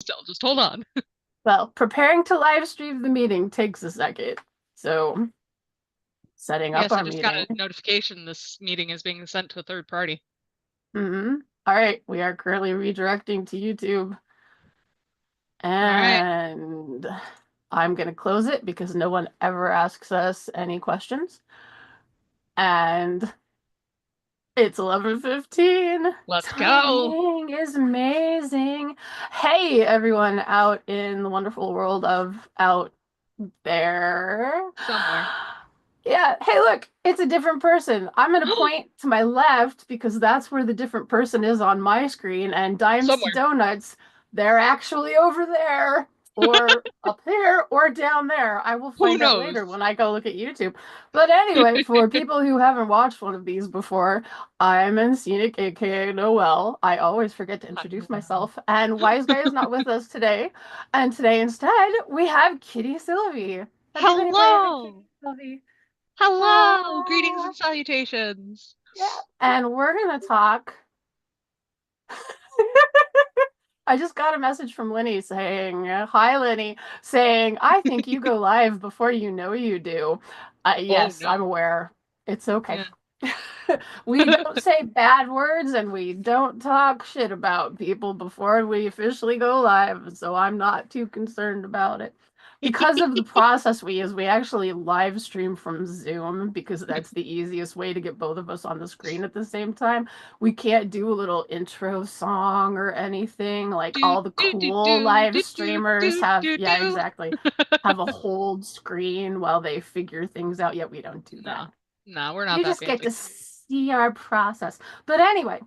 Still, just hold on. Well, preparing to live stream the meeting takes a second. So, setting up Yes, I our just got meeting. a notification this meeting is being sent to a third party. All right, we are currently redirecting to YouTube. All right. And I'm going to close it because no one ever asks us any questions. And it's 11:15. Let's go. Timing is amazing. Hey, everyone out in the wonderful world of out there. Somewhere. Yeah, hey, look, it's a different person. I'm going to point to my left because that's where the different person is on my screen, and dimes to Somewhere. donuts, they're actually over there or up there or down there. I will Who find out later knows? when I go look at YouTube. But anyway, for people who haven't watched one of these before, I'm EnScenic, aka Noelle. I always forget to Hi, introduce Noel. myself, and Wiseguy is not with us today. And today instead, we have Kitty Sylvie. Everybody say hi, Kitty Hello. Sylvie. Hello. Greetings Ah, and salutations. yeah. And we're gonna talk. I just got a message from Lenny saying, "Hi, Lenny," saying, "I think you go live before you know you do." Oh Yes, I'm no. aware. It's okay. Yeah. We don't say bad words and we don't talk shit about people before we officially go live, so I'm not too concerned about it. Because of the process we use, we actually live stream from Zoom because that's the easiest way to get both of us on the screen at the same time. We can't do a little intro song or anything like Do all the do do cool do live do do streamers do have. do Yeah, do. exactly. Have a hold screen while they figure things out. Yet we don't do that. No. No, we're not You that just get to fancy. see our process. But anyway,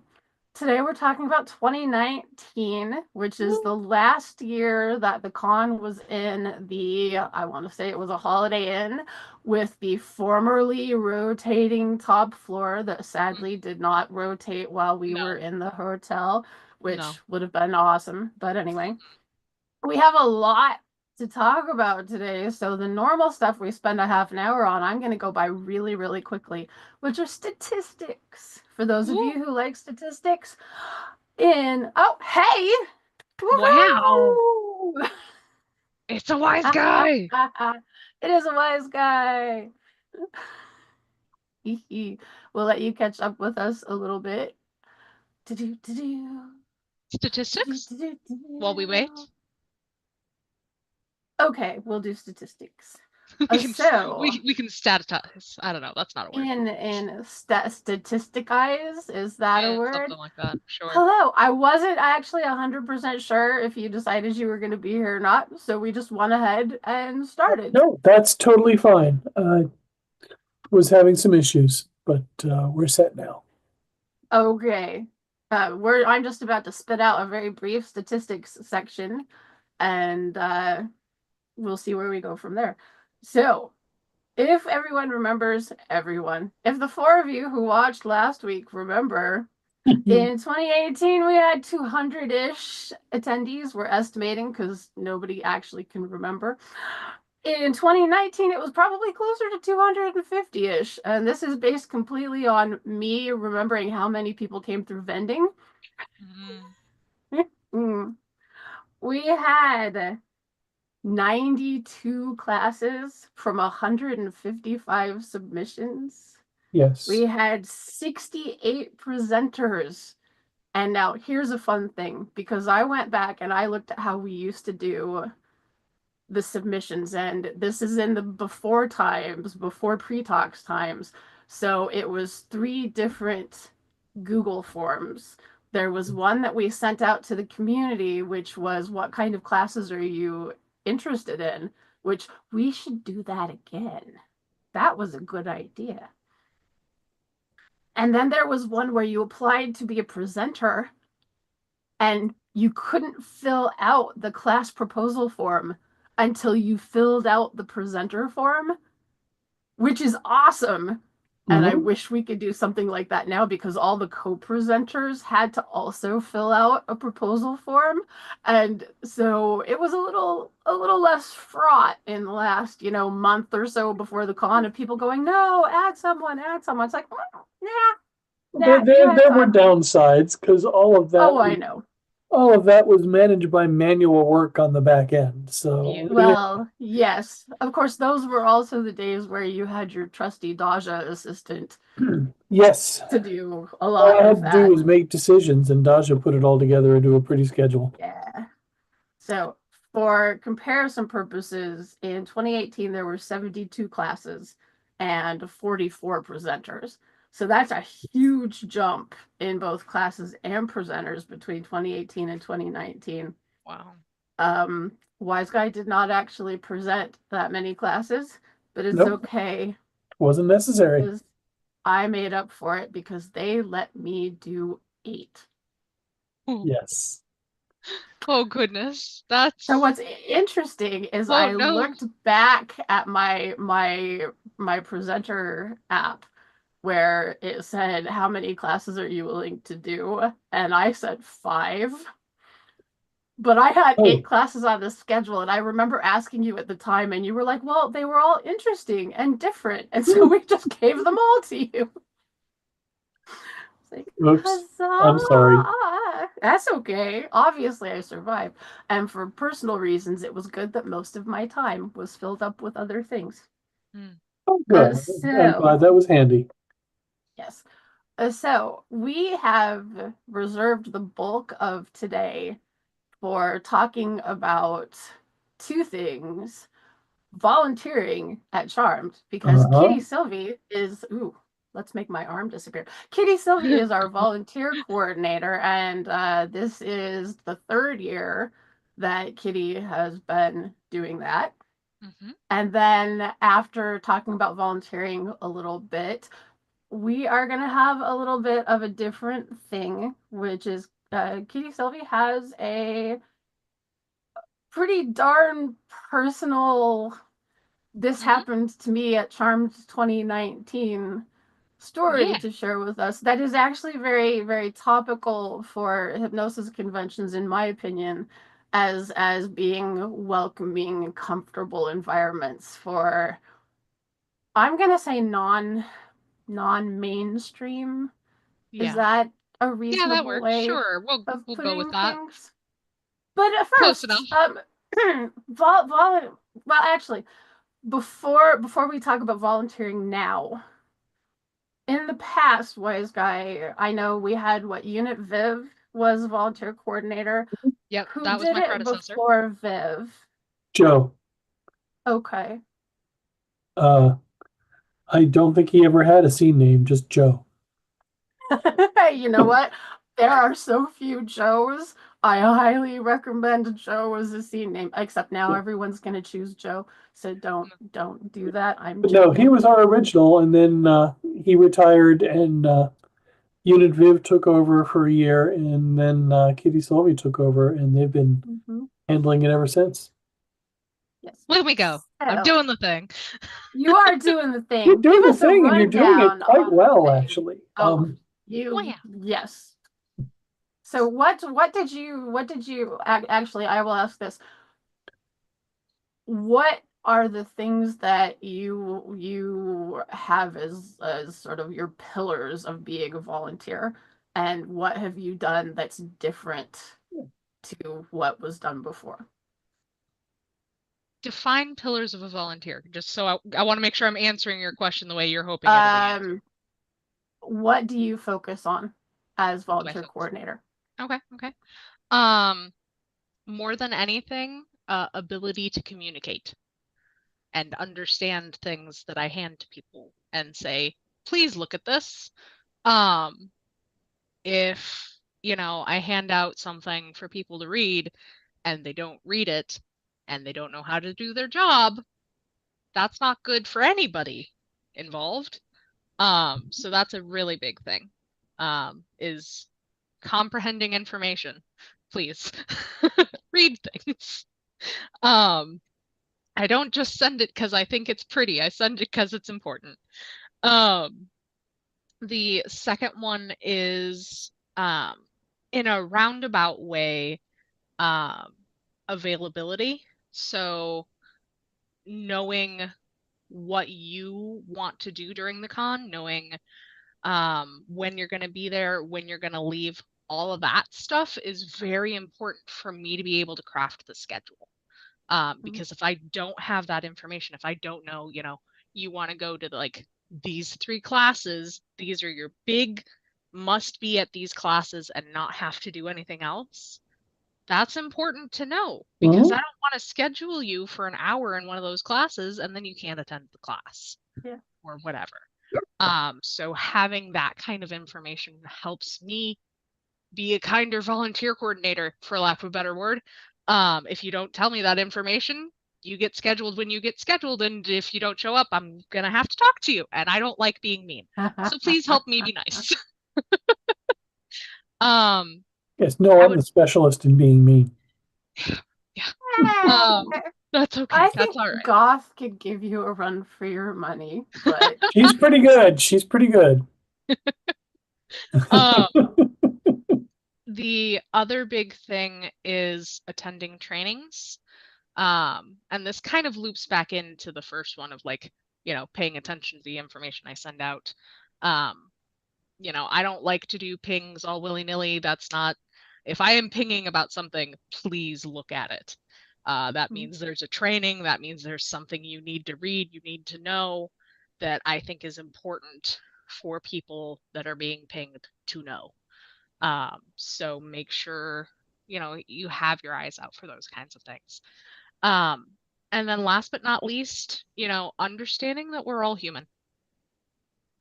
today we're talking about 2019, which is Woo. the last year that the con was in the, I want to say it was a Holiday Inn with the formerly rotating top floor that sadly did not rotate while we were No. in the hotel, No. which would have been awesome. But anyway, we have a lot to talk about today. So the normal stuff we spend a half an hour on, I'm going to go by really, really quickly, which are statistics. For those of you Woo. who like statistics, oh, hey, Wow. woohoo! It's a wise guy. It is a wise guy. We'll let you catch up with us a little bit. Do-do, do-do. Do-do, Statistics? do-do, While we do-do. wait. Okay, we'll do statistics. we can So, we can statitize. I don't know. That's not a word. in statisticize, is that a Yeah, word? something like that. Sure. Hello, I wasn't actually 100% sure if you decided you were going to be here or not, so we just went ahead and started. No, that's totally fine. Was having some issues, but we're set now. Okay. I'm just about to spit out a very brief statistics section, and we'll see where we go from there. So, if everyone remembers, if the four of you who watched last week remember, in 2018, we had 200-ish attendees, we're estimating because nobody actually can remember. In 2019, it was probably closer to 250-ish. And this is based completely on me remembering how many people came through vending. Mm. Mm. We had 92 classes from 155 submissions. We Yes. had 68 presenters. And now here's a fun thing because I went back and I looked at how we used to do the submissions, and this is in the before times, before pre-talks times. So it was three different Google forms. There was one that we sent out to the community, which was what kind of classes are you interested in? Which we should do that again. That was a good idea. And then there was one where you applied to be a presenter and you couldn't fill out the class proposal form until you filled out the presenter form, which is awesome. And I Mhm. wish we could do something like that now because all the co-presenters had to also fill out a proposal form. And so it was a little less fraught in the last, month or so before the con of people going, no, add someone, add someone. It's like, nah, There, you there, had there were time. downsides because all of that Oh, I know. all of that was managed by manual work on the back end. Yeah. So Well, yes. Of course, those were also the days where you had your trusty Daja assistant yes, to do a all lot I of had to do that. was make decisions, and Dasha put it all together and do a pretty schedule. Yeah. So, for comparison purposes, in 2018, there were 72 classes and 44 presenters. So, that's a huge jump in both classes and presenters between 2018 and 2019. Wow. Wiseguy did not actually present that many classes, but it's Nope, okay wasn't necessary. because I made up for it because they let me do 8. Ooh. Yes. Oh goodness. So That's what's interesting is oh I no. looked back at my presenter app where it said how many classes are you willing to do, and I said 5. But I had 8 Oh, classes on the schedule, and I remember asking you at the time, and you were like, "Well, they were all interesting and different, and so we just gave them all to you." It's like, oops. I'm sorry. huzzah! That's okay. Obviously, I survived. And for personal reasons, it was good that most of my time was filled up with other things. Hmm. Oh, Uh, good. I'm glad so, that was handy. yes. So, we have reserved the bulk of today for talking about 2 things: volunteering at Charmed, because Uh-huh. Kitty Sylvie is, ooh, let's make my arm disappear. Kitty Sylvie is our volunteer coordinator, and this is the 3rd year that Kitty has been doing that. Hmm. And then after talking about volunteering a little bit, we are going to have a little bit of a different thing, which is Kitty Sylvie has a pretty darn personal "this Hmm. happened to me at Charmed 2019" story Yeah. to share with us that is actually very, very topical for hypnosis conventions, in my opinion, as being welcoming, comfortable environments for, I'm gonna say, non mainstream. Is Yeah. that a Yeah, that reasonable works. way Sure. We'll of we'll go with putting that. things? But at Close enough. first, well, actually, before we talk about volunteering now, in the past, Wiseguy, I know we had what, Unit Viv was volunteer coordinator. Yep, Who that was did my it predecessor. before Viv? Joe, Okay. uh, I don't think he ever had a scene name, just Joe. You know what? There are so few Joes. I highly recommend Joe as a scene name. Except now everyone's gonna choose Joe, so don't do that. I'm But no, he joking. was our original, and then he retired, and Unit Viv took over for a year, and then Kitty Sylvie took over, and they've been Hmm. handling it ever since. Yes. Look at me go. I'm So doing the thing. you are doing the You're thing. Give doing the us a thing, and you're doing it rundown quite on the well, thing. actually. Oh, Wow. yes. So what did you actually, I will ask this. What are the things that you have as sort of your pillars of being a volunteer, and what have you done that's different to what was done before? Define pillars of a volunteer, just so I want to make sure I'm answering your question the way you're hoping it'll be answered. Um, what do you focus on as What do I volunteer focus coordinator? on? Okay, okay. Um, More than anything, ability to communicate and understand things that I hand to people and say, please look at this. Um, if, I hand out something for people to read and they don't read it and they don't know how to do their job, that's not good for anybody involved. So that's a really big thing. Is comprehending information. Please read things. Um, I don't just send it because I think it's pretty. I send it because it's important. Um, the second one is in a roundabout way, um, availability. So knowing what you want to do during the con, knowing when you're going to be there, when you're going to leave, all of that stuff is very important for me to be able to craft the schedule. Because if I don't have that information, if I don't know, you want to go to like these 3 classes, these are your big must be at these classes and not have to do anything else. That's important to know because I don't want to schedule you for an hour in one of those classes and then you can't attend the class or whatever. So having that kind of information helps me be a kinder volunteer coordinator, for lack of a better word. If you don't tell me that information, you get scheduled when you get scheduled, and if you don't show up, I'm gonna have to talk to you, and I don't like being mean. So please help me be nice. Yes, no, I'm the specialist in being mean. Yeah. That's okay. I That's think all right. Goth could give you a run for your money, but She's pretty good. She's pretty good. The other big thing is attending trainings. And this kind of loops back into the first one of like, paying attention to the information I send out. I don't like to do pings all willy-nilly. That's not, if I am pinging about something, please look at it. That means there's a training. That means there's something you need to read, you need to know that I think is important for people that are being pinged to know. So make sure, you have your eyes out for those kinds of things. And then last but not least, understanding that we're all human,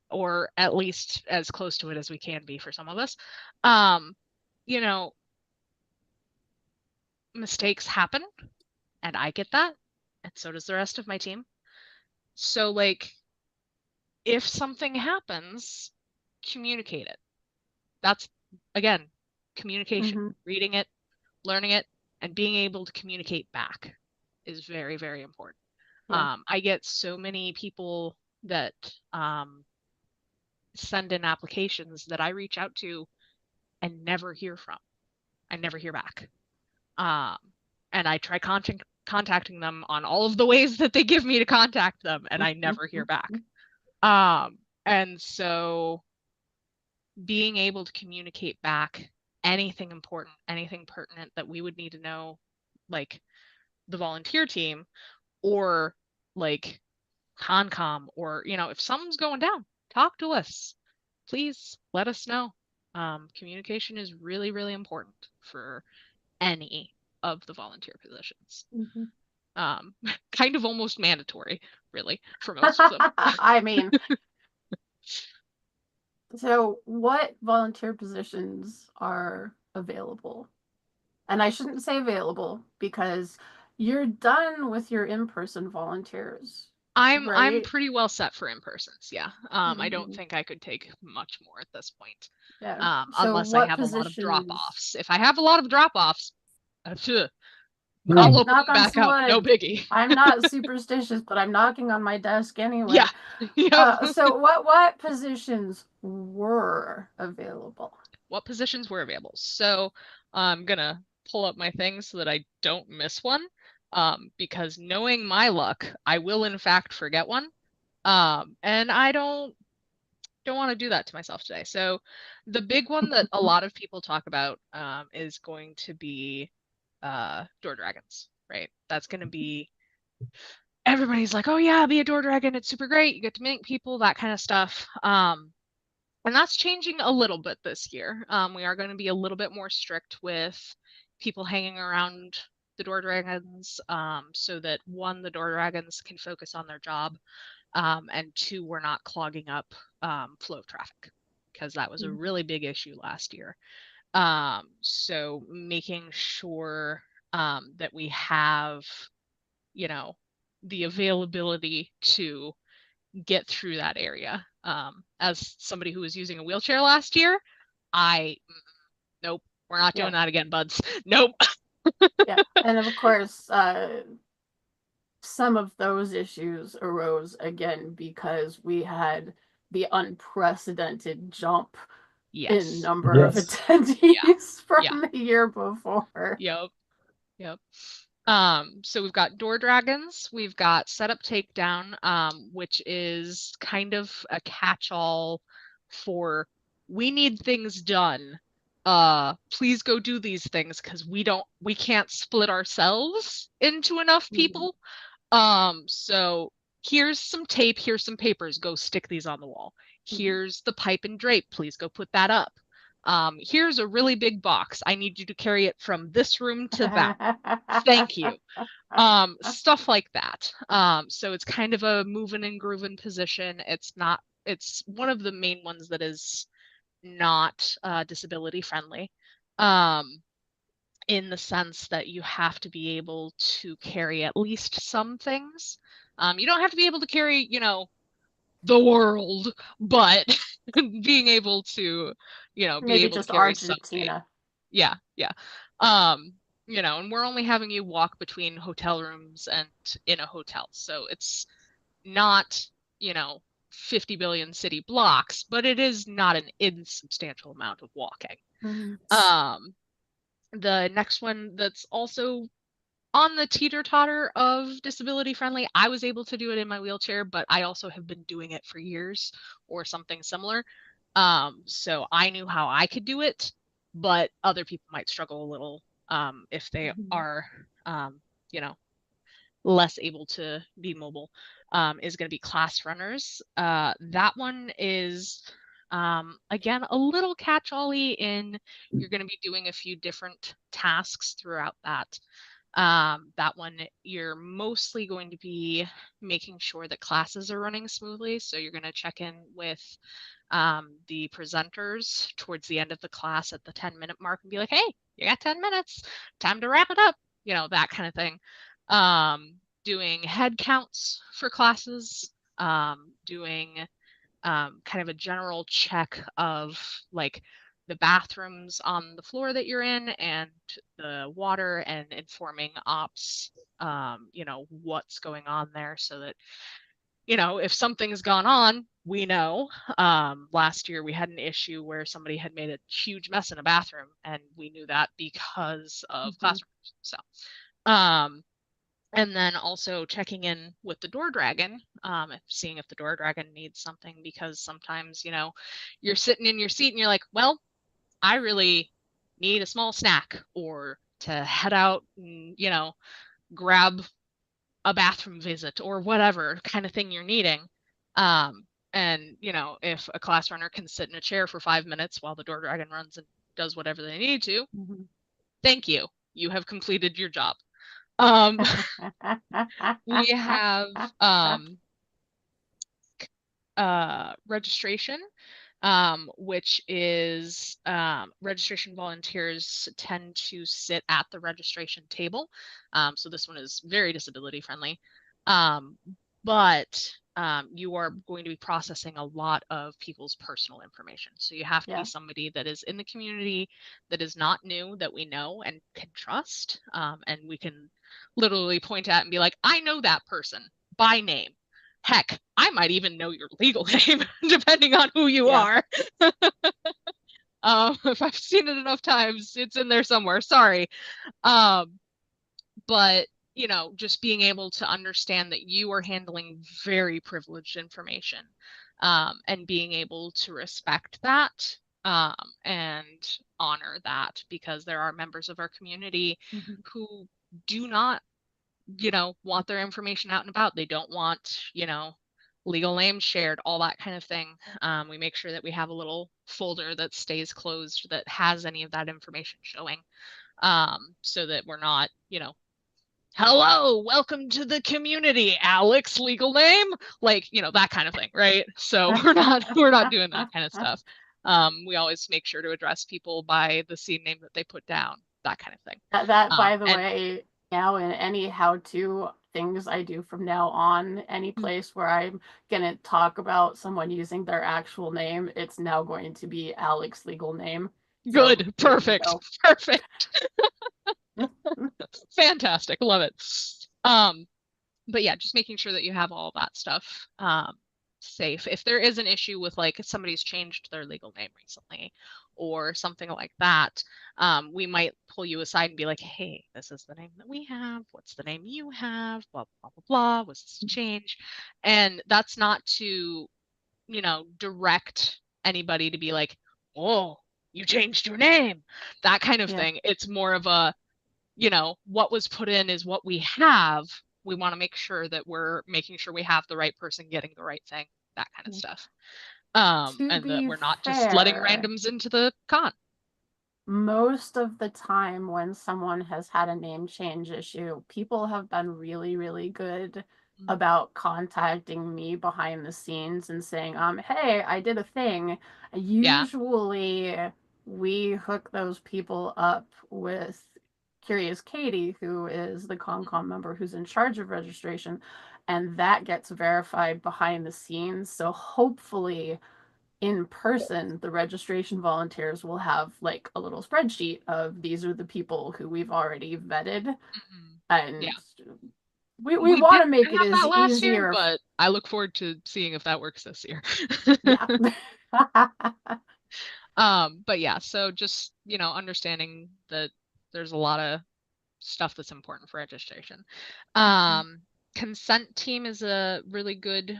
or at least as close to it as we can be for some of us. You know, mistakes happen, and I get that, and so does the rest of my team. So, like, if something happens, communicate it. That's, again, communication, reading it, learning it, and being able to communicate back is very, very important. I get so many people that send in applications that I reach out to and never hear from. I never hear back. And I try contacting them on all of the ways that they give me to contact them, and I never hear back. And so being able to communicate back anything important, anything pertinent that we would need to know, like the volunteer team or like Concom, or, if something's going down, talk to us. Please let us know. Communication is really, really important for any of the volunteer positions. Kind of almost mandatory, really, for most of them. I mean, so what volunteer positions are available? And I shouldn't say available because you're done with your in-person volunteers. I'm pretty well set for in-persons, yeah. I don't think I could take much more at this point. So unless I have a lot of drop-offs. If I have a lot of drop-offs, I'll open them back out, no biggie. I'm not superstitious, but I'm knocking on my desk anyway. Yeah. So what positions were available? What positions were available? So I'm gonna pull up my thing so that I don't miss one. Because knowing my luck, I will in fact forget one. And I don't want to do that to myself today. So the big one that a lot of people talk about is going to be door dragons, right? That's going to be, everybody's like, oh yeah, be a door dragon, it's super great, you get to meet people, that kind of stuff. And that's changing a little bit this year. We are going to be a little bit more strict with people hanging around the door dragons, so that 1, the door dragons can focus on their job, and 2, we're not clogging up flow of traffic, because that was a really big issue last year. So making sure that we have, the availability to get through that area. As somebody who was using a wheelchair last year, nope, we're not doing that again, buds. Nope. And of course, some of those issues arose again because we had the unprecedented jump in number of attendees from the year before. Yep. So we've got door dragons, we've got setup takedown, which is kind of a catch-all for, we need things done, please go do these things because we can't split ourselves into enough Mhm. people. So here's some tape, here's some papers, go stick these on the wall. Mhm. Here's the pipe and drape, please go put that up. Here's a really big box. I need you to carry it from this room to that. Thank you. Stuff like that. So it's kind of a moving and grooving position. It's one of the main ones that is not disability friendly. Um, in the sense that you have to be able to carry at least some things. You don't have to be able to carry, the world, but being able to, be Maybe able to just carry something. Argentina. Yeah, yeah. Um, and we're only having you walk between hotel rooms and in a hotel. So it's not, you know, 50 billion city blocks, but it is not an insubstantial amount of walking. Mhm. Um, the next one that's also on the teeter-totter of disability friendly, I was able to do it in my wheelchair, but I also have been doing it for years or something similar. So I knew how I could do it, but other people might struggle a little if they Mhm. are, you know, less able to be mobile, is going to be class runners. That one is, again, a little catch-all-y in you're going to be doing a few different tasks throughout that. That one, you're mostly going to be making sure that classes are running smoothly. So you're going to check in with the presenters towards the end of the class at the 10-minute mark and be like, hey, you got 10 minutes, time to wrap it up, that kind of thing. Doing head counts for classes, doing kind of a general check of like the bathrooms on the floor that you're in and the water and informing ops, what's going on there so that, if something's gone on, we know. Last year we had an issue where somebody had made a huge mess in a bathroom and we knew that because of Mhm. classrooms. So, um, and then also checking in with the door dragon, seeing if the door dragon needs something because sometimes, you're sitting in your seat and you're like, well, I really need a small snack or to head out and, grab a bathroom visit or whatever kind of thing you're needing. And, if a class runner can sit in a chair for 5 minutes while the door dragon runs and does whatever they need to, Mhm. thank you. You have completed your job. Um, we have registration, which is registration volunteers tend to sit at the registration table. So this one is very disability friendly. Um, but you are going to be processing a lot of people's personal information. So you have to be Yeah. somebody that is in the community, that is not new, that we know and can trust. And we can literally point at and be like, I know that person by name. Heck, I might even know your legal name, depending on who you Yeah. are. If I've seen it enough times, it's in there somewhere. Sorry. Um, but just being able to understand that you are handling very privileged information, and being able to respect that, and honor that, because there are members of our community Mhm. who do not, want their information out and about. They don't want, legal names shared, all that kind of thing. We make sure that we have a little folder that stays closed that has any of that information showing, so that we're not, hello, welcome to the community, Alex, legal name, like, that kind of thing, right? So we're not doing that kind of stuff. We always make sure to address people by the scene name that they put down, that kind of thing. That, by the And way, now in any how-to things I do from now on, any place where I'm gonna talk about someone using their actual name, it's now going to be Alex legal name. So good, there you perfect, go. perfect. Fantastic. Love it. But yeah, just making sure that you have all that stuff safe. If there is an issue with like somebody's changed their legal name recently or something like that, we might pull you aside and be like, hey, this is the name that we have. What's the name you have? Blah, blah, blah, blah. Was this a change? And that's not to, direct anybody to be like, oh, you changed your name, that kind of Yeah. thing. It's more of a, what was put in is what we have. We want to make sure that we're making sure we have the right person getting the right thing, that kind of stuff. To And that be we're not just letting fair, randoms into the con. most of the time when someone has had a name change issue, people have been really, really good about contacting me behind the scenes and saying, hey, I did a thing. Yeah. Usually we hook those people up with Curious Katie, who is the ConCom member who's in charge of registration, and that gets verified behind the scenes. So hopefully in person, the registration volunteers will have like a little spreadsheet of these are the people who we've already vetted, Yeah. and we We want to didn't make it have as that last year, easier. but I look forward to seeing if that works this year. Yeah. But yeah, so just, understanding that there's a lot of stuff that's important for registration. Consent team is a really good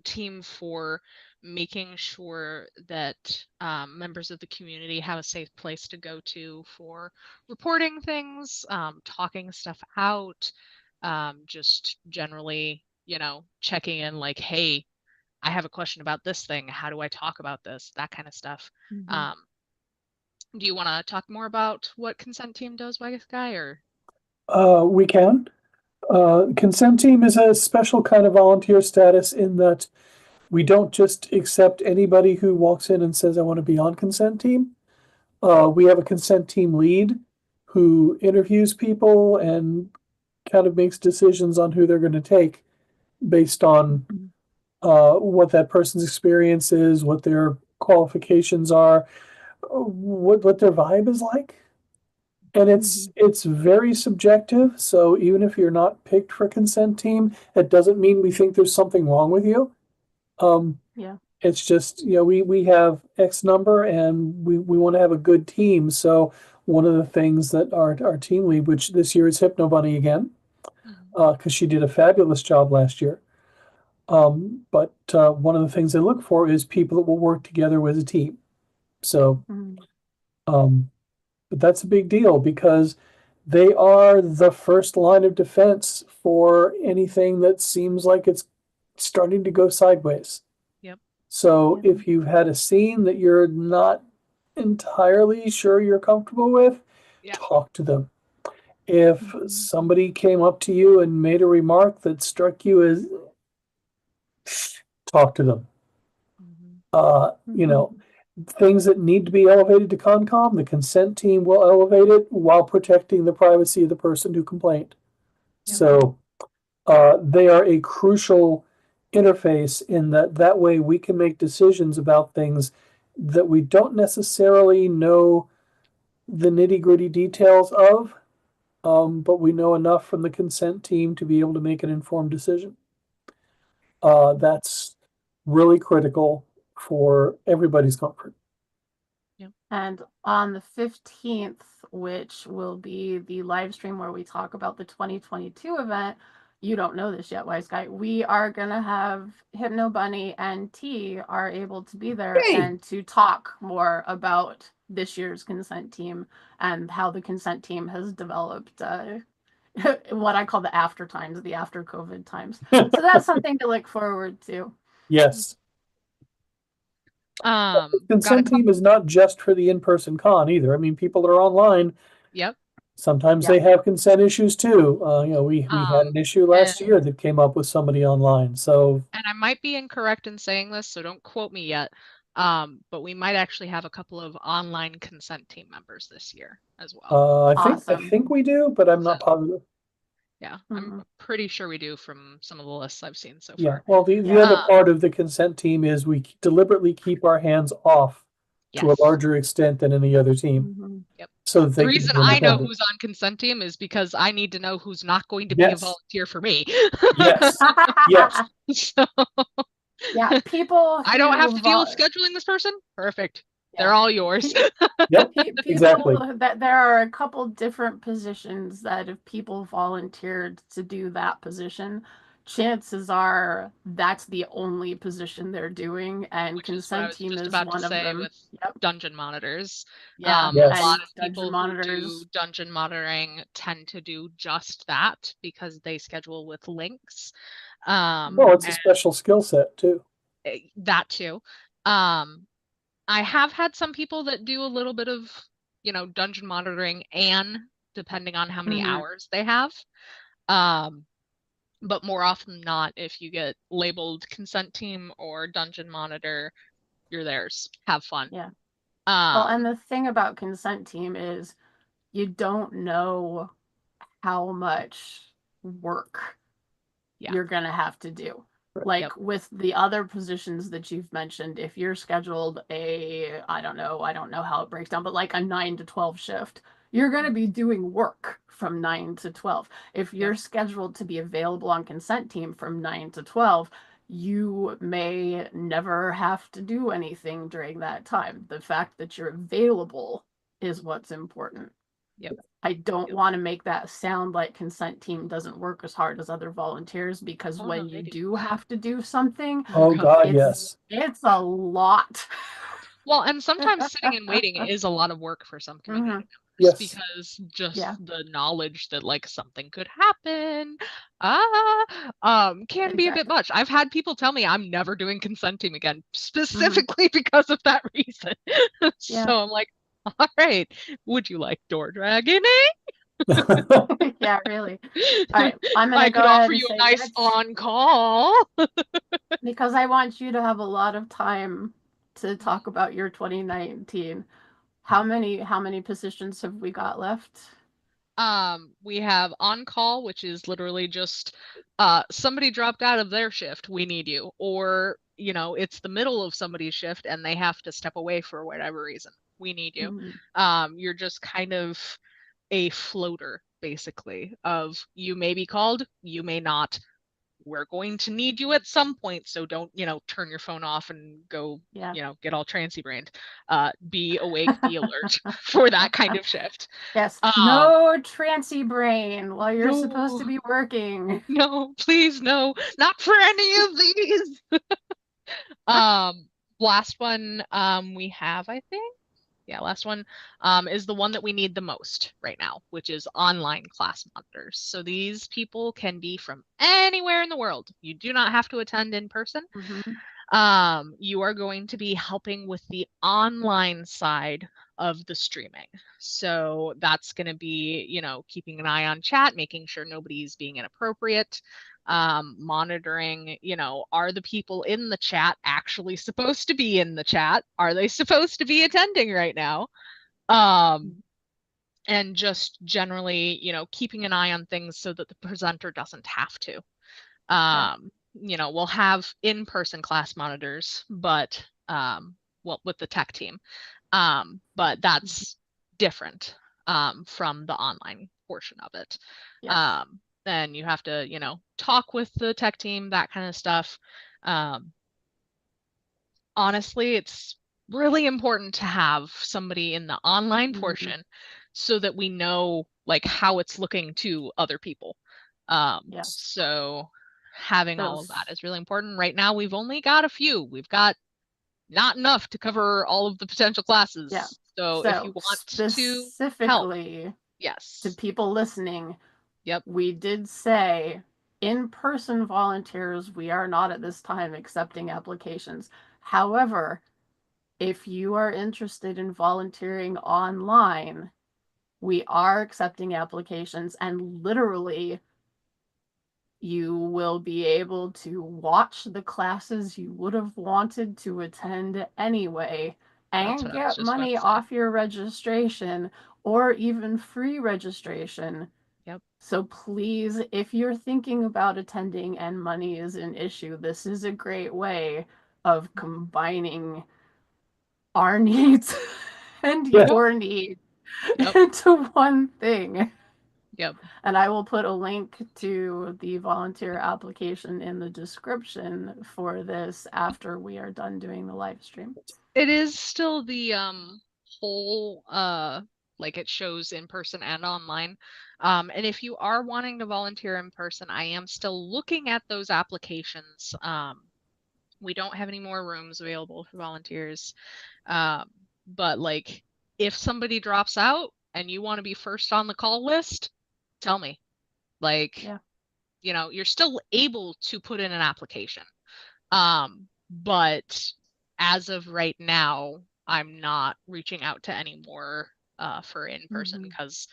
team for making sure that members of the community have a safe place to go to for reporting things, talking stuff out, just generally, checking in like, hey, I have a question about this thing. How do I talk about this? That kind of stuff. Um, do you want to talk more about what consent team does, Wiseguy, or? We can. Consent team is a special kind of volunteer status in that we don't just accept anybody who walks in and says, I want to be on consent team. We have a consent team lead who interviews people and kind of makes decisions on who they're going to take based on what that person's experience is, what their qualifications are, what their vibe is like. And it's very subjective. So even if you're not picked for consent team, it doesn't mean we think there's something wrong with you. Yeah. It's just, we have X number and we want to have a good team. So one of the things that our team lead, which this year is Hypno Bunny again, because she did a fabulous job last year. But one of the things they look for is people that will work together as a team. So, but that's a big deal because they are the first line of defense for anything that seems like it's starting to go sideways. Yep. So if you've had a scene that you're not entirely sure you're comfortable with, talk to them. If somebody came up to you and made a remark that struck you as, talk to them. Things that need to be elevated to CONCOM, the consent team will elevate it while protecting the privacy of the person who complained. So they are a crucial interface in that way we can make decisions about things that we don't necessarily know the nitty-gritty details of, but we know enough from the consent team to be able to make an informed decision. That's really critical for everybody's comfort. And on the 15th, which will be the live stream where we talk about the 2022 event, you don't know this yet, Wiseguy, we are going to have Hypno Bunny and T are able to be there and to talk more about this year's consent team and how the consent team has developed what I call the after times, the after COVID times. So that's something to look forward to. Yes. Consent team is not just for the in-person con either. I mean, people that are online. Yep. Sometimes they have consent issues too. We had an issue last year that came up with somebody online. So, and I might be incorrect in saying this, so don't quote me yet. But we might actually have a couple of online consent team members this year as well. I think we do, but I'm not positive. Yeah, I'm pretty sure we do from some of the lists I've seen so far. Yeah, well, the other part of the consent team is we deliberately keep our hands off to a larger extent than any other team. Yep. So that the reason I know who's on consent team is because I need to know who's not going to be a volunteer for me. Yes. Yes. So, yeah, people. I don't have to deal with scheduling this person. Perfect. Yeah. They're all yours. Yep. Exactly. That there are a couple different positions that if people volunteered to do that position, chances are that's the only position they're doing, and Which is what I consent was team just is about to one of say them. with Yep. dungeon monitors. Yeah. A Yes. lot And of dungeon people who do monitors. dungeon monitoring tend to do just that because they schedule with links. Well, it's a And special skill set too. that too. Um, I have had some people that do a little bit of, dungeon monitoring and depending on how many Mhm. hours they have. But more often than not, if you get labeled consent team or dungeon monitor, you're theirs. Have fun. Yeah. Well, and Um, the thing about consent team is you don't know how much work yeah, you're going to have to do. Right. Like yep, with the other positions that you've mentioned, if you're scheduled I don't know how it breaks down, but like a 9 to 12 shift, you're going to be doing work from 9 to 12. If yep, you're scheduled to be available on consent team from 9 to 12, you may never have to do anything during that time. The fact that you're available is what's important. yep, I don't yep. want to make that sound like consent team doesn't work as hard as other volunteers, because Oh no, when they you do. do have to do something, Oh Oh God. God, it's yes. it's a lot. Well, and sometimes sitting and waiting is a lot of work for some community Hmm. members Yes. because just Yeah, the knowledge that like something could happen, can be a bit exactly. much. I've had people tell me I'm never doing consent team again, Hmm. specifically because of that reason. Yeah. So I'm like, all right, would you like door dragging? Yeah, really. All right, I'm I gonna could go ahead offer and you a say nice let's, on call. because I want you to have a lot of time to talk about your 2019. How many positions have we got left? We have on call, which is literally just somebody dropped out of their shift, we need you. Or, it's the middle of somebody's shift and they have to step away for whatever reason. We need you. Mhm. You're just kind of a floater, basically, of you may be called, you may not. We're going to need you at some point, so don't, turn your phone off and go, Yeah. get all trancy brained. Be awake, be alert for that kind of shift. Yes, Um, no trancy brain while you're supposed no, to be working. no, please, no, not for any of these. Um, Last one, we have, I think. Yeah, last one, is the one that we need the most right now, which is online class monitors. So these people can be from anywhere in the world. You do not have to attend in person. Hmm. You are going to be helping with the online side of the streaming. So that's going to be, keeping an eye on chat, making sure nobody's being inappropriate, monitoring, are the people in the chat actually supposed to be in the chat? Are they supposed to be attending right now? Um, and just generally, keeping an eye on things so that the presenter doesn't have to. Yeah. We'll have in-person class monitors, but well, with the tech team. But that's different from the online portion of it. Yes. Then you have to, talk with the tech team, that kind of stuff. Um, Honestly, it's really important to have somebody in the online Hmm. portion so that we know like how it's looking to other people. Yes. So having all of that Those. is really important. Right now, we've only got a few. We've got not enough to cover all of the potential Yeah. classes. So if you So want to help, specifically to yes. people listening, Yep. we did say in-person volunteers, we are not at this time accepting applications. However, if you are interested in volunteering online, we are accepting applications, and literally you will be able to watch the classes you would have wanted to attend anyway That's and what I was get just about money to say. off your registration or even free registration. Yep. So please, if you're thinking about attending and money is an issue, this is a great way of combining our needs and Yes. Yep. your needs Yep. into one thing. Yep. And I will put a link to the volunteer application in the description for this after we are done doing the live stream. It is still the whole like it shows in person and online. And if you are wanting to volunteer in person, I am still looking at those applications. We don't have any more rooms available for volunteers. Um, but like if somebody drops out and you want to be first on the call list, tell me. Like, Yeah. you're still able to put in an application. But as of right now, I'm not reaching out to any more for in person because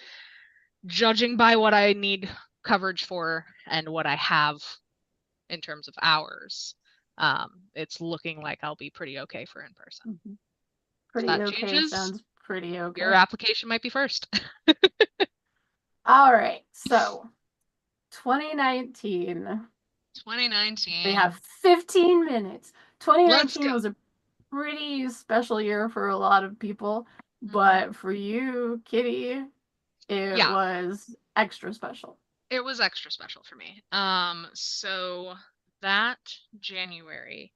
judging by what I need coverage for and what I have in terms of hours, it's looking like I'll be pretty okay for in person. If Pretty that okay changes, sounds pretty okay. your application might be first. All right, so 2019. 2019. We have 15 minutes. Let's 2019 go. was a pretty special year for a lot of people, but for you, Kitty, it Yeah. was extra special. It was extra special for me. So that January,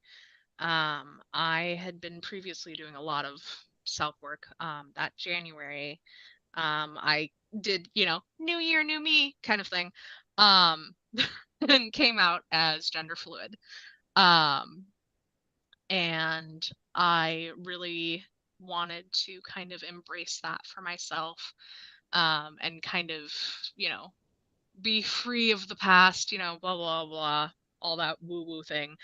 I had been previously doing a lot of self work. That January, I did, new year, new me kind of thing. And came out as gender fluid. And I really wanted to kind of embrace that for myself, and kind of, be free of the past, blah, blah, blah, all that woo woo thing.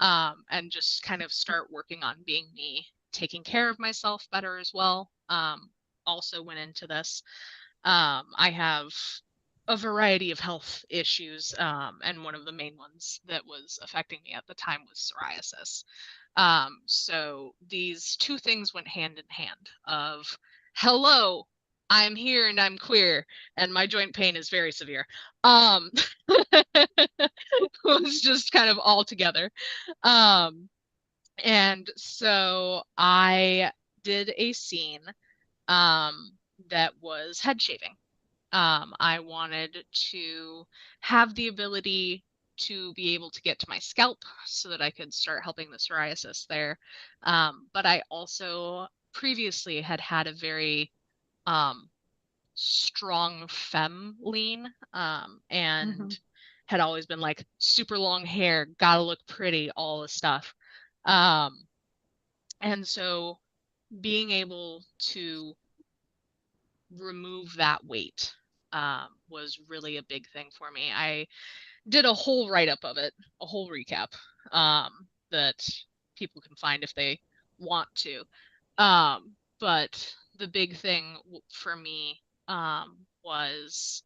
And just kind of start working on being me, taking care of myself better as well. Also went into this. I have a variety of health issues, and one of the main ones that was affecting me at the time was psoriasis. So these two things went hand in hand of, hello, I'm here and I'm queer and my joint pain is very severe. Was just kind of all together. And so I did a scene that was head shaving. I wanted to have the ability to be able to get to my scalp so that I could start helping the psoriasis there. But I also previously had a very strong femme lean, and had always been like super long hair, gotta look pretty, all the stuff. And so being able to remove that weight was really a big thing for me. I did a whole write-up of it, a whole recap, that people can find if they want to. But the big thing for me was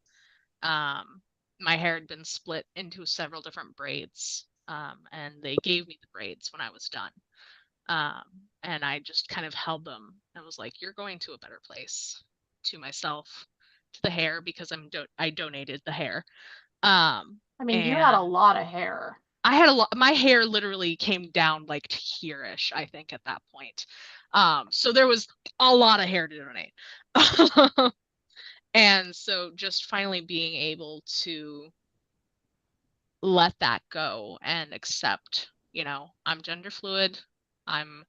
my hair had been split into several different braids, and they gave me the braids when I was done. And I just kind of held them and was like, "You're going to a better place," to myself, to the hair, because I donated the hair. I mean, you had a lot of hair. I had a lot. My hair literally came down like to here-ish, I think, at that point. So there was a lot of hair to donate. And so just finally being able to let that go and accept, I'm gender fluid. I'm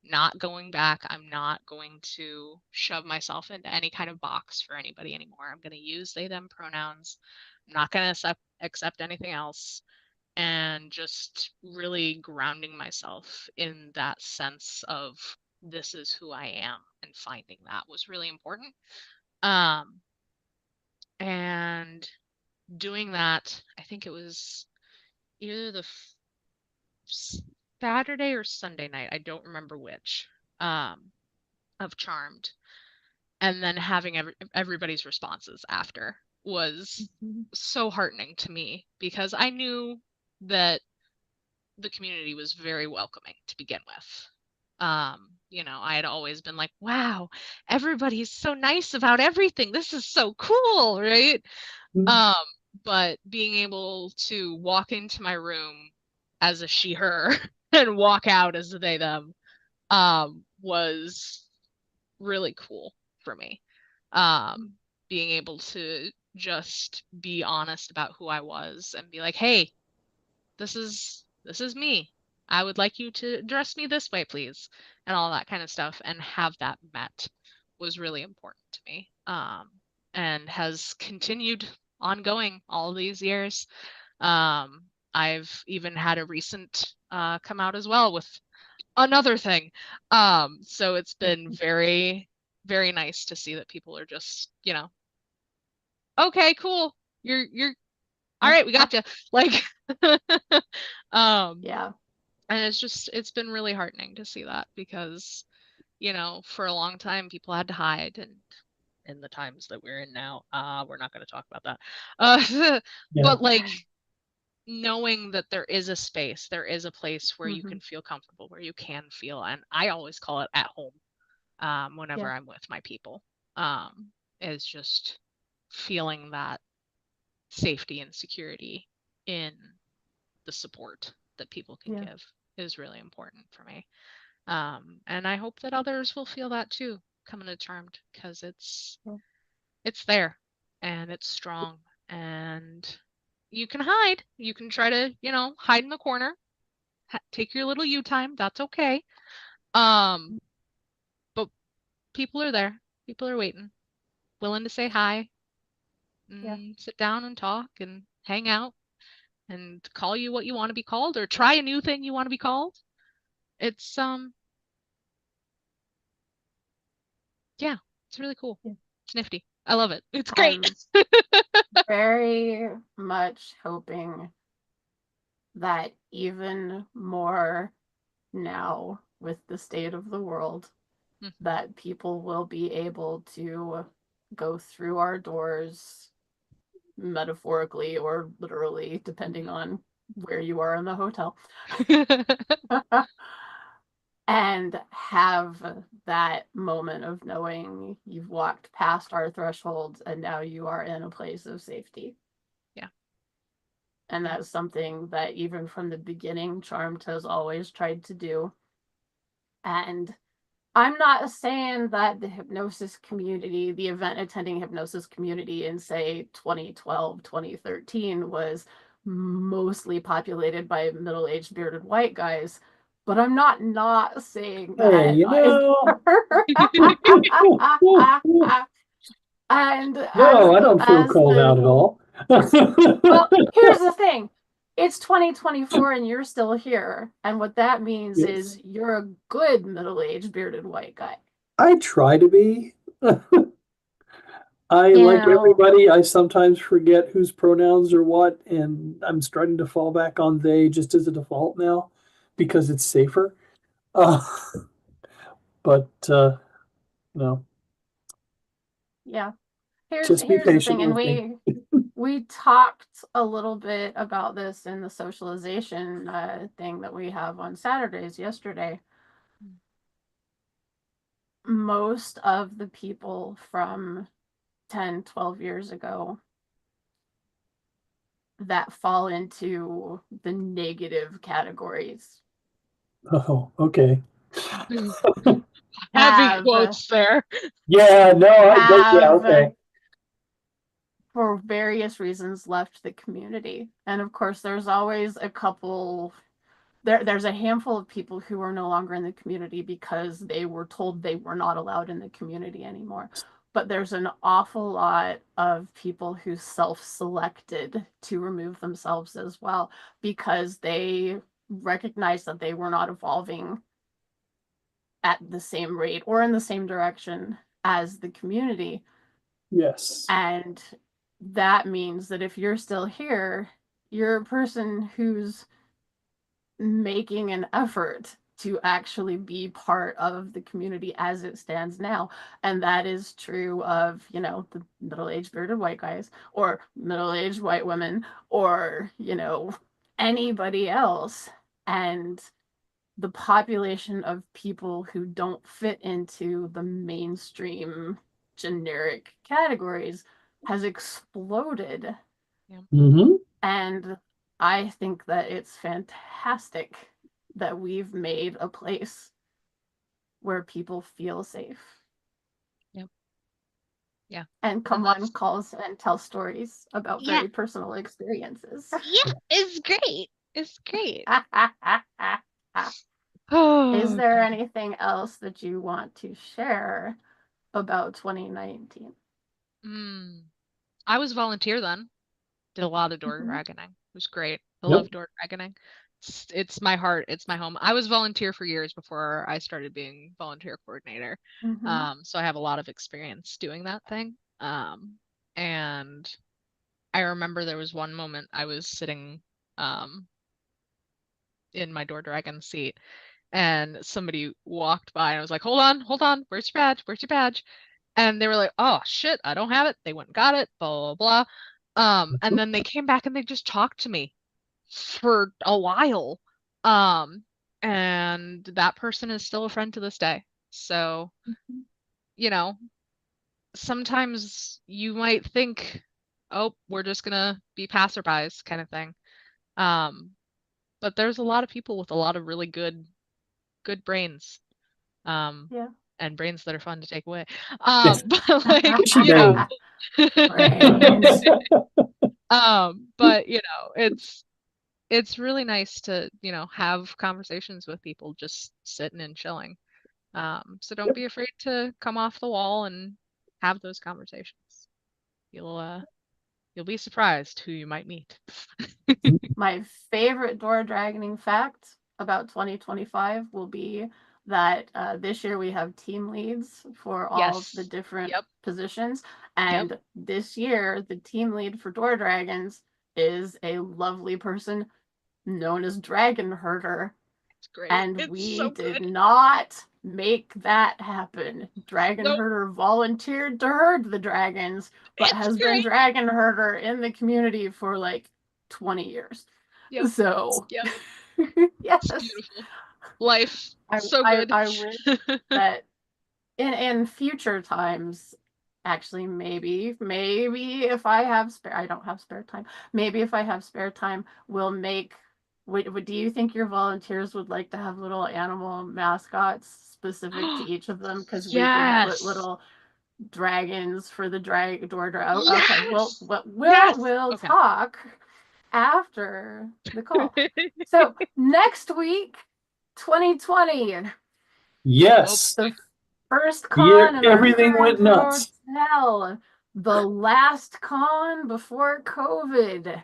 not going back. I'm not going to shove myself into any kind of box for anybody anymore. I'm going to use they, them pronouns. I'm not going to accept anything else. And just really grounding myself in that sense of, this is who I am, and finding that was really important. And doing that, I think it was either the Saturday or Sunday night, I don't remember which, of Charmed, and then having everybody's responses after was so heartening to me, because I knew that the community was very welcoming to begin with. I had always been like, wow, everybody's so nice about everything. This is so cool, right? But being able to walk into my room as a she, her, and walk out as a they, them, was really cool for me. Being able to just be honest about who I was and be like, hey, this is me. I would like you to address me this way, please, and all that kind of stuff, and have that met was really important to me, and has continued ongoing all these years. I've even had a recent come out as well with another thing. So it's been very, very nice to see that people are just, okay, cool. You're all right, we got you. Like, Yeah. and it's been really heartening to see that because, for a long time people had to hide, and in the times that we're in now, we're not going to talk about that. Yeah. But like knowing that there is a space, there is a place where you can feel comfortable, where you can feel, and I always call it at home, whenever I'm with my people, is just feeling that safety and security in the support that people can give is really important for me. And I hope that others will feel that too, coming to Charmed, because it's there and it's strong, and you can hide. You can try to, hide in the corner, take your little you time. That's okay. But people are there. People are waiting, willing to say hi, and sit down and talk and hang out and call you what you want to be called, or try a new thing you want to be called. It's yeah, it's really cool. It's nifty. I love it. It's great. Very much hoping that even more now, with the state of the world, that people will be able to go through our doors, metaphorically or literally, depending on where you are in the hotel, and have that moment of knowing you've walked past our thresholds and now you are in a place of safety. Yeah. And that's something that even from the beginning, Charmed has always tried to do. And I'm not saying that the hypnosis community, the event attending hypnosis community in, say, 2012, 2013 was mostly populated by middle-aged bearded white guys, but I'm not saying that. Hey, And no, I don't feel called out at all. Well, here's the thing. It's 2024 and you're still here. And what that means is you're a good middle-aged bearded white guy. I try to be. Like everybody, I sometimes forget whose pronouns are what, and I'm starting to fall back on they just as a default now because it's safer. But no. Yeah. Here's Just be the thing, patient and with me. we talked a little bit about this in the socialization thing that we have on Saturdays yesterday. Most of the people from 10, 12 years ago that fall into the negative categories. Oh, okay. Heavy quotes there. Yeah, no, yeah, okay. For various reasons left the community. And of course, there's always a couple, there's a handful of people who are no longer in the community because they were told they were not allowed in the community anymore. But there's an awful lot of people who self-selected to remove themselves as well because they recognized that they were not evolving at the same rate or in the same direction as the community. Yes. And that means that if you're still here, you're a person who's making an effort to actually be part of the community as it stands now. And that is true of, the middle-aged bearded white guys or middle-aged white women or, anybody else. And the population of people who don't fit into the mainstream generic categories has exploded. And I think that it's fantastic that we've made a place where people feel safe. Yeah. And come on calls and tell stories about very personal experiences. Yeah, it's great. It's great. Is there anything else that you want to share about 2019? I was volunteer then. Did a lot of door Mhm. dragoning. It was great. I Yep. love door dragoning. It's my heart. It's my home. I was volunteer for years before I started being volunteer coordinator. Mhm. So I have a lot of experience doing that thing. And I remember there was one moment I was sitting in my door dragon seat and somebody walked by and I was like, hold on, where's your badge? Where's your badge? And they were like, oh shit, I don't have it. They went and got it, blah, blah, blah. And then they came back and they just talked to me for a while. And that person is still a friend to this day. So, Mhm. you know, sometimes you might think, oh, we're just gonna be passerbys kind of thing. Um, but there's a lot of people with a lot of really good brains. Um, Yeah. and brains that are fun to take away. Yes. But like, Fishy you know, brain. Brains. but you know, it's really nice to, you know, have conversations with people just sitting and chilling. So don't Yep. be afraid to come off the wall and have those conversations. You'll be surprised who you might meet. My favorite door dragoning fact about 2025 will be that this year we have team leads for all of the Yes. different Yep. positions. Yep. And this year, the team lead for Door Dragons is a lovely person known as Dragon Herder. It's great. And It's we so did good. not make that happen. Dragon Nope. Herder volunteered to herd the dragons, but It's has been great. Dragon Herder in the community for like 20 years. Yep. So, Yep. yes, It's beautiful. Life. I, So I, good. I wish that in future times, actually, maybe if I have spare, I don't have spare time. Maybe if I have spare time, we'll make. Do you think your volunteers would like to have little animal mascots specific to each of them? Because we could put Yes. little dragons for the drag door. Okay, well, Yes. Yes. we'll Okay. talk after the call. So next week, 2020, Oh Yes. boy. the first The year con in our everything went current nuts. hotel, the last con before COVID.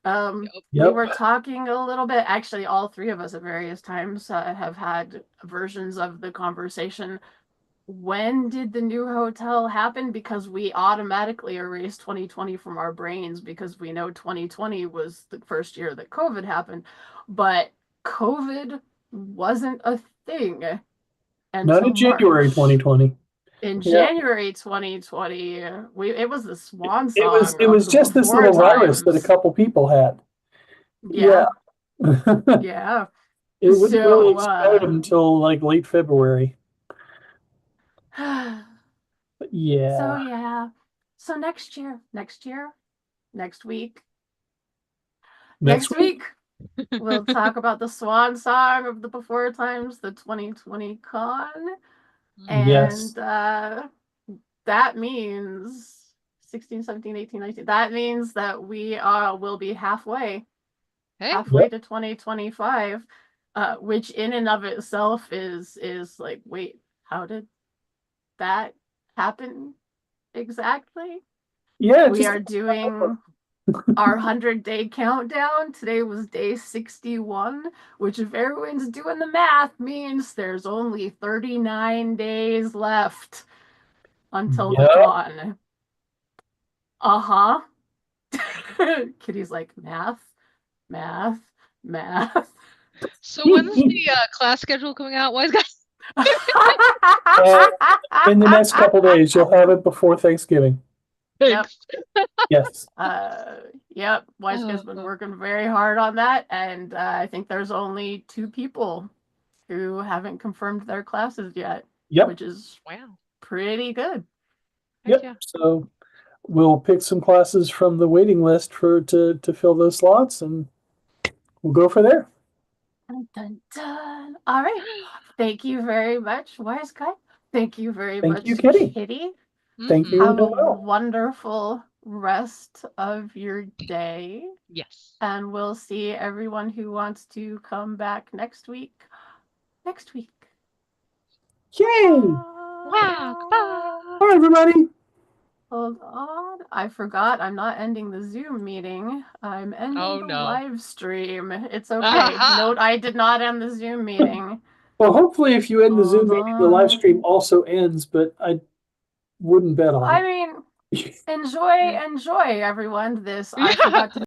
Yep. We Yep. were talking a little bit. Actually, all three of us at various times have had versions of the conversation. When did the new hotel happen? Because we automatically erased 2020 from our brains because we know 2020 was the first year that COVID happened. But COVID wasn't a thing Not until in January March. 2020. In Yeah. January 2020, it was the swan It was song it of was the just this before little virus that a times. couple people had. Yeah. Yeah, yeah. It wouldn't really So, explode until like late February. But so yeah. yeah. So next year, next week, Next next week. week, we'll talk about the swan song of the before times, the 2020 con, Yes. and that means 16, 17, 18, 19. That means that we will be Hey. halfway Yep. to 2025, which in and of itself is like, wait, how did that happen exactly? Yeah, We just are doing our 100-day countdown. Today was day 61, which, if everyone's doing the math, means there's only 39 days left until the yeah. con. Uh-huh. Kitty's like, math, math, math. So when's the class schedule coming out, wise guys? Uh, in the next couple days, you'll have it before Thanksgiving. Yep. Thanks. Yes. Yep. Wiseguy Oh, has been working very hard on that, and I think there's only 2 people who haven't confirmed their classes yet, Yep. which is wow. pretty good. Heck Yep. yeah. So we'll pick some classes from the waiting list to fill those slots, and we'll go for there. Dun, dun, dun. All right. Thank you very much, Wiseguy. Thank you very Thank you, much, Kitty. Kitty. Thank you, Have a Noel. wonderful rest of your day. Yes. And we'll see everyone who wants to come back next week. Next week. Yay! Bye. Wow, goodbye. Bye, everybody. Hold on. I forgot. I'm not ending the Zoom meeting. I'm ending Oh, the no. live stream. It's okay. Note, I did not end the Zoom meeting. Well, hopefully, if you end the Zoom Hold meeting, the live on. stream also ends, but I wouldn't bet on I it. mean, enjoy, everyone. I forgot to